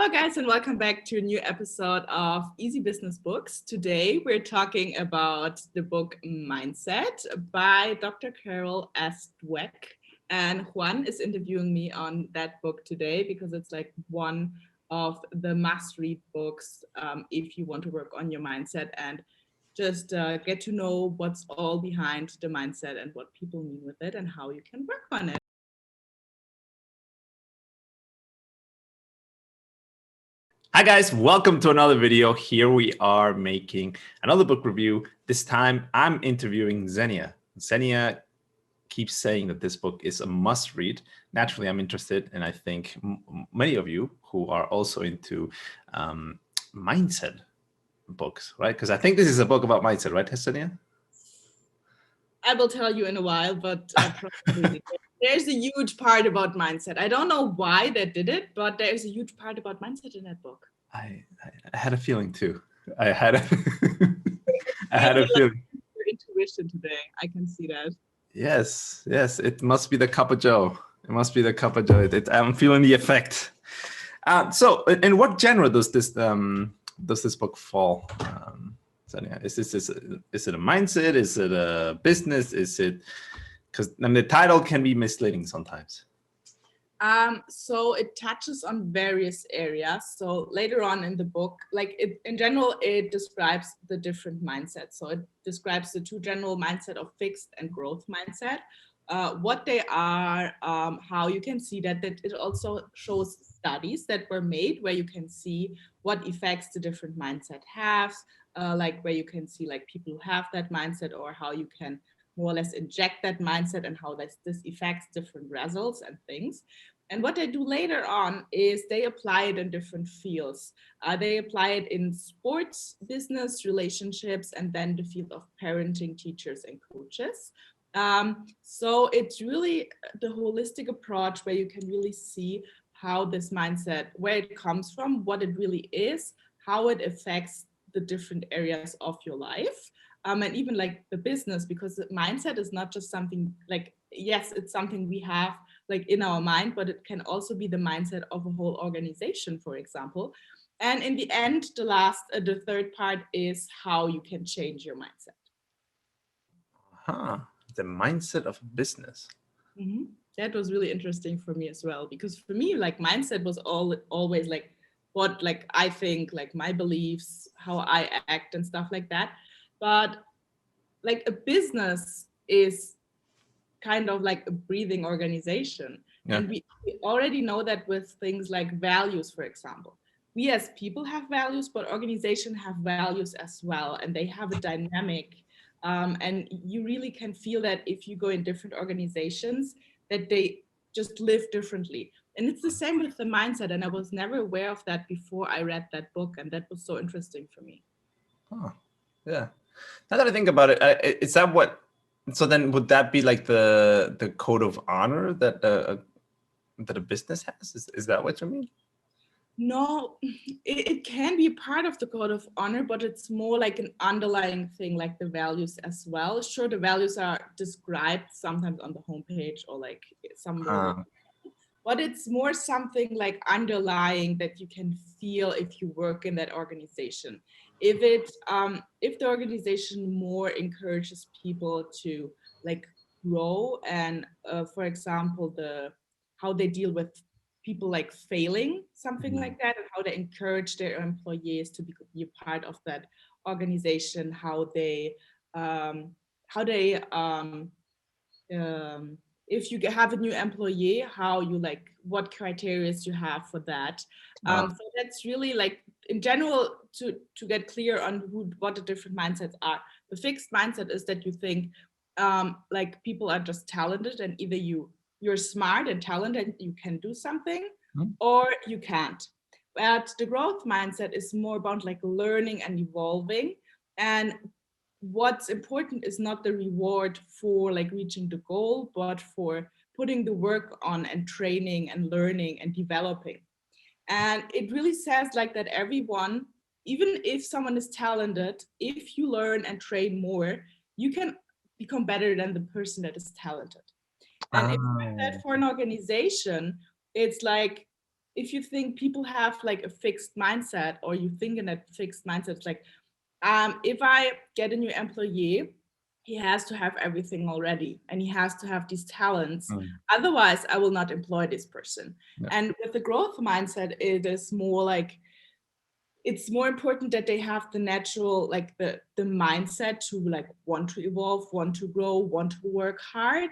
Hello guys and welcome back to a new episode of Easy Business Books. Today we're talking about the book Mindset by Dr. Carol S. Dweck, and Juan is interviewing me on that book today because it's like one of the must-read books if you want to work on your mindset and just get to know what's all behind the mindset and what people mean with it and how you can work on it. Hi guys, welcome to another video. Here we are making another book review. This time I'm interviewing Xenia. Xenia keeps saying that this book is a must read. Naturally, I'm interested, and I think many of you who are also into mindset books, right? Because I think this is a book about mindset, right, Xenia? I will tell you in a while, but probably there's a huge part about mindset. I don't know why they did it, but there's a huge part about mindset in that book. I had a feeling too. I had a feeling. Your intuition today, I can see that. Yes, it must be the cup of Joe. It must be the cup of Joe. I'm feeling the effect. So, in what genre does this book fall? Is it a mindset? Is it a business? Is it, because the title can be misleading sometimes. So it touches on various areas. So later on in the book, in general, it describes the different mindsets. So it describes the two general mindset of fixed and growth mindset, what they are, how you can see that it also shows studies that were made where you can see what effects the different mindset has, like where you can see like people who have that mindset or how you can more or less inject that mindset and how this affects different results and things. And what they do later on is they apply it in different fields. They apply it in sports, business, relationships, and then the field of parenting, teachers, and coaches. So it's really the holistic approach where you can really see how this mindset, where it comes from, what it really is, how it affects the different areas of your life. And even like the business, because the mindset is not just something like, yes, it's something we have like in our mind, but it can also be the mindset of a whole organization, for example. And in the end, the third part is how you can change your mindset. The mindset of business. Mm-hmm. That was really interesting for me as well, because for me, like mindset was always like what like I think, like my beliefs, how I act and stuff like that. But like a business is kind of like a breathing organization. Yeah. And we already know that with things like values, for example. We as people have values, but organizations have values as well, and they have a dynamic. And you really can feel that if you go in different organizations, that they just live differently. And it's the same with the mindset. And I was never aware of that before I read that book. And that was so interesting for me. Oh, yeah. Now that I think about it, is that what? So then, would that be like the code of honor that a business has? Is that what you mean? No, it can be part of the code of honor, but it's more like an underlying thing, like the values as well. Sure, the values are described sometimes on the homepage or like somewhere, but it's more something like underlying that you can feel if you work in that organization. If the organization more encourages people to like grow and, for example, how they deal with people like failing, something like that, and how they encourage their employees to be a part of that organization, how they um, if you have a new employee, how you like, what criteria you have for that. So that's really like, in general, to get clear on what the different mindsets are. The fixed mindset is that you think like people are just talented, and either you're smart and talented, you can do something, or you can't. But the growth mindset is more about like learning and evolving. And what's important is not the reward for like reaching the goal, but for putting the work on and training and learning and developing. And it really says like that everyone, even if someone is talented, if you learn and train more, you can become better than the person that is talented. And if you do that for an organization, it's like if you think people have like a fixed mindset, or you think in that fixed mindset, it's like, if I get a new employee, he has to have everything already and he has to have these talents. Otherwise, I will not employ this person. Yeah. And with the growth mindset, it is more like, it's more important that they have the natural, like the mindset to like want to evolve, want to grow, want to work hard.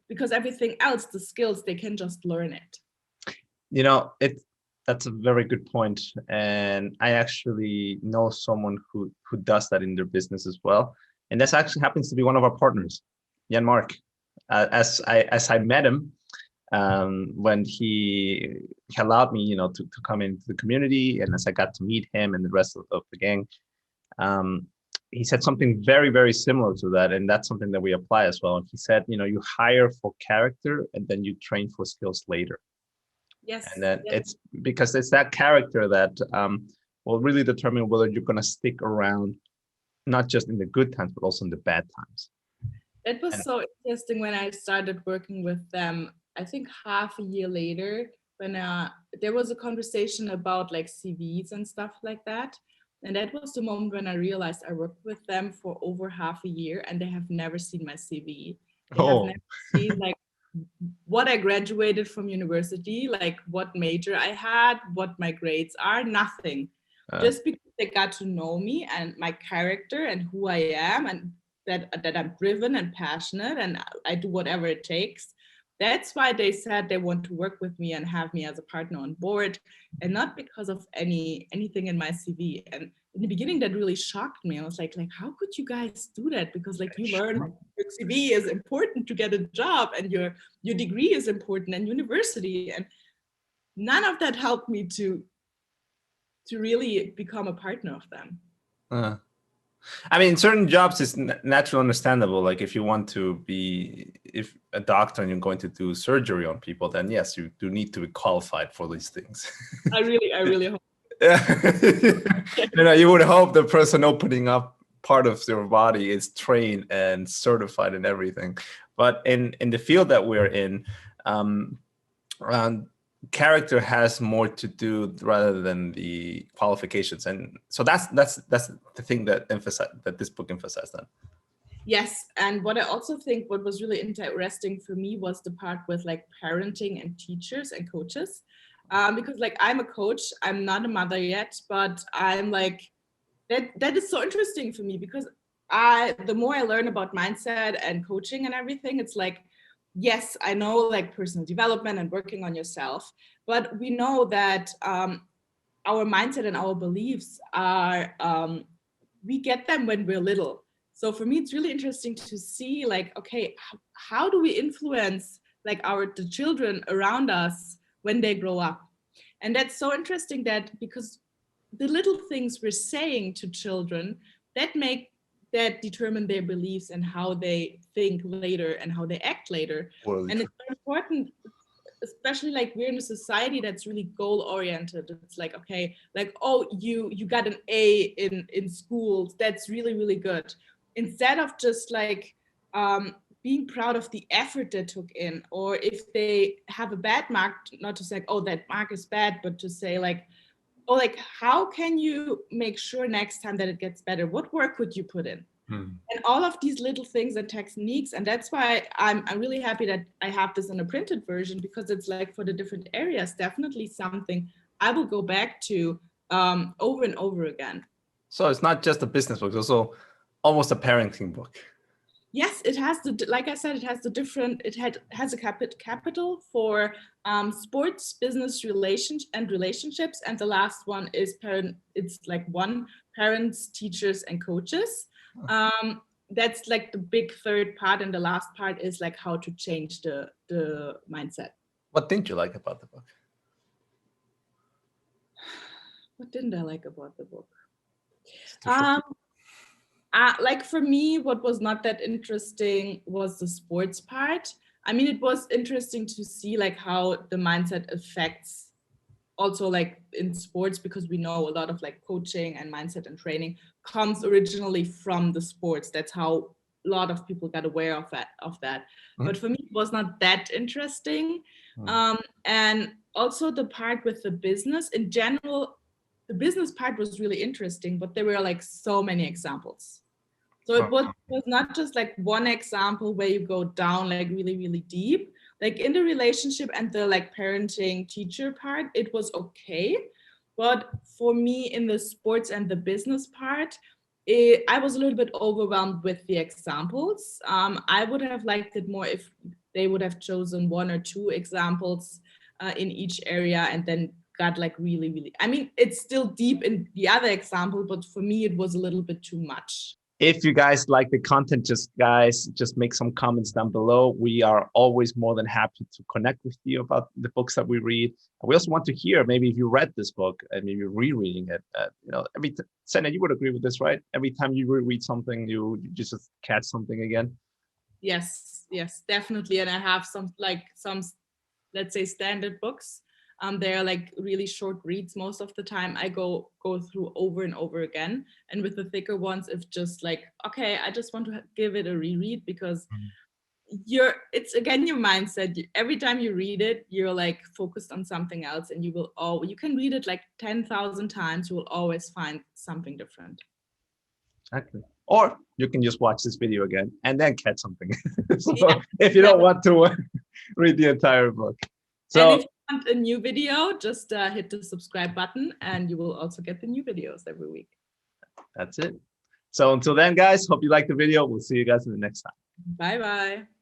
Because everything else, the skills, they can just learn it. You know, that's a very good point. And I actually know someone who does that in their business as well. And this actually happens to be one of our partners, Jan Mark. As I met him, when he allowed me, you know, to come into the community, and as I got to meet him and the rest of the gang, he said something very, very similar to that. And that's something that we apply as well. And he said, you know, you hire for character and then you train for skills later. Yes. And then it's because it's that character that will really determine whether you're going to stick around, not just in the good times, but also in the bad times. It was so interesting when I started working with them. I think half a year later, when there was a conversation about like CVs and stuff like that. And that was the moment when I realized I worked with them for over half a year and they have never seen my CV. They have never seen like what I graduated from university, like what major I had, what my grades are, nothing. Just because they got to know me and my character and who I am, and that I'm driven and passionate and I do whatever it takes. That's why they said they want to work with me and have me as a partner on board, and not because of anything in my CV. And in the beginning, that really shocked me. I was like, how could you guys do that? Because like you learn your CV is important to get a job, and your degree is important, and university, and none of that helped me to really become a partner of them. I mean, certain jobs is natural, understandable. Like if you want to be, if a doctor and you're going to do surgery on people, then yes, you do need to be qualified for these things. I really hope. You know, you would hope the person opening up part of their body is trained and certified and everything. But in the field that we're in, character has more to do rather than the qualifications, and so that's the thing that this book emphasized on. Yes, and what I also think what was really interesting for me was the part with like parenting and teachers and coaches, because like I'm a coach, I'm not a mother yet, but I'm like that is so interesting for me, because the more I learn about mindset and coaching and everything, it's like, yes, I know like personal development and working on yourself, but we know that our mindset and our beliefs are, we get them when we're little. So for me, it's really interesting to see like, okay, how do we influence like the children around us when they grow up? And that's so interesting, that because the little things we're saying to children that determine their beliefs and how they think later and how they act later. And it's important, especially like we're in a society that's really goal oriented. It's like, okay, like, oh, you got an A in schools, that's really, really good. Instead of just like being proud of the effort they took in, or if they have a bad mark, not to say, oh, that mark is bad, but to say like, oh, like, how can you make sure next time that it gets better? What work would you put in? And all of these little things and techniques. And that's why I'm really happy that I have this in a printed version, because it's like for the different areas, definitely something I will go back to over and over again. So it's not just a business book, it's also almost a parenting book. Yes, it has like I said, it has the different, has a capital for sports, business, relationships. And the last one is it's like parents, teachers, and coaches. That's like the big third part. And the last part is like how to change the mindset. What didn't you like about the book? What didn't I like about the book? Like for me, what was not that interesting was the sports part. I mean, it was interesting to see like how the mindset affects also like in sports, because we know a lot of like coaching and mindset and training comes originally from the sports. That's how a lot of people got aware of that. But for me, it was not that interesting. And also the part with the business in general, the business part was really interesting, but there were like so many examples. So it was not just like one example where you go down like really, really deep. Like in the relationship and the like parenting teacher part, it was okay. But for me in the sports and the business part, I was a little bit overwhelmed with the examples. I would have liked it more if they would have chosen one or two examples in each area and then got like really, really, I mean, it's still deep in the other example, but for me, it was a little bit too much. If you guys like the content, just make some comments down below. We are always more than happy to connect with you about the books that we read. We also want to hear maybe if you read this book and maybe rereading it. Senna, you would agree with this, right? Every time you reread something, you just catch something again. Yes, definitely. And I have some, let's say, standard books. They're like really short reads most of the time. I go through over and over again. And with the thicker ones, it's just like, okay, I just want to give it a reread because it's again your mindset. Every time you read it, you're like focused on something else, and you can read it like 10,000 times. You will always find something different. Exactly. Or you can just watch this video again and then catch something. If you don't want to read the entire book. So, and if you want a new video, just hit the subscribe button and you will also get the new videos every week. That's it. So until then, guys, hope you liked the video. We'll see you guys in the next time. Bye-bye.